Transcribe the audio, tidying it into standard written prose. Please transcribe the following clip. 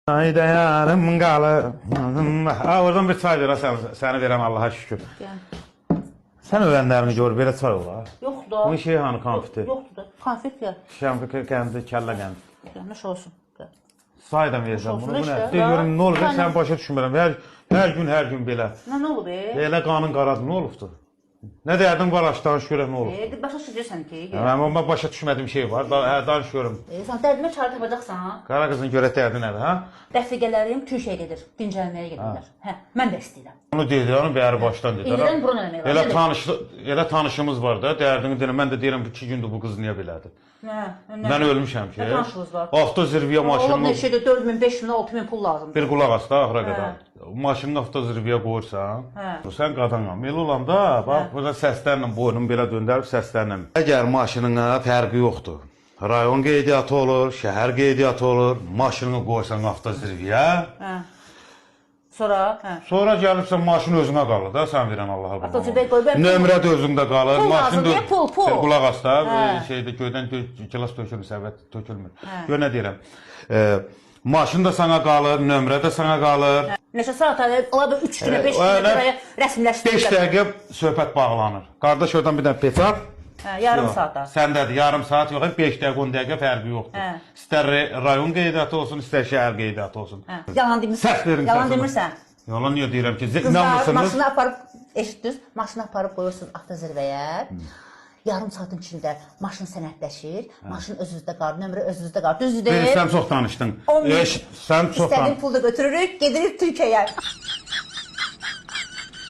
Hayda yarım qalı. Oradan bir çay ver, səni verəm Allaha şükür. Sən öyrənlərini gör, belə çay olar. Yoxdur da. Bu şey hanı konfeti? Yoxdur da. Konfet ya. Şəmfə qəndi, kəllə qəndi. Yanlış olsun. Say da verəcəm bunu. Bu Olsun nə? işte. Deyirəm, nə olur, sən başa düşmürəm. Hər gün belə. Ne olub be? Elə qanın qaradı, nə olubdu? Nə dərdin var, danış görək, nə olub? Başa düşürsən ki. Mən başa düşmədiyim şey var, danış görüm. Sən dərdimə çare tapacaqsan. Qara qızın görə dərdi nədir, hə? Rəfiqələrim Türkiyəyə gedir, dincəlməyə gedirlər. Hə, mən də istəyirəm. Onu dedi, onu bəyəri başdan dedi. İldən bura nə demək var? Elə tanışımız var da, dərdini deyirəm, mən də deyirəm, 2 gündür bu qız niyə belədir? Mən ölmüşəm ki. Nə tanışınız var? Avtozirviyə maşınını... O neçədə 4000, 5000, 6000 pul lazımdır. Bir qulaq as da, axıra qədər. Maşını avtozirviyə qoyursan, sən qadınam. Elə olanda, bax, burada səslərlə boynunu belə döndərib səslərlə. Əgər maşınına fərqi yoxdur, rayon qeydiyyatı olur, şəhər qeydiyyatı olur, maşını qoysan avtozirviyə, sonra gəlibsən maşını özünə qalır da, sən verən Allaha qurban. Nömrə də özündə qalır. Pul lazımdır, pul. Qulaq as da, şeydə göydən gilas tökülmür, səvət tökülmür. Gör nə deyirəm. Maşın da sana qalır, nömrə də sana qalır. Neçə saat alır, ola da 3 günə, 5 günə buraya rəsmləşdirirlər. 5 dəqiqə söhbət bağlanır. Qardaş oradan bir dənə peçat. Yarım saata. Səndədir, yarım saat yox, 5 dəqiqə, 10 dəqiqə fərqi yoxdur. İstər rayon qeydiyyatı olsun, istər şəhər qeydiyyatı olsun. Yalan demirsən. Yalan demirsən. Yalan niyə deyirəm ki, qızlar maşını aparıb, eşitdiniz, maşını aparıb qoyursunuz avtozirvəyə. Yarım saatin içində maşın sənədləşir, maşın özünüzdə qalır, nömrə özünüzdə qalır. Düzdür deyil? Sən çox danışdın. Sən çox danışdın. İstədiyin pulu da götürürük, gedirik Türkiyəyə.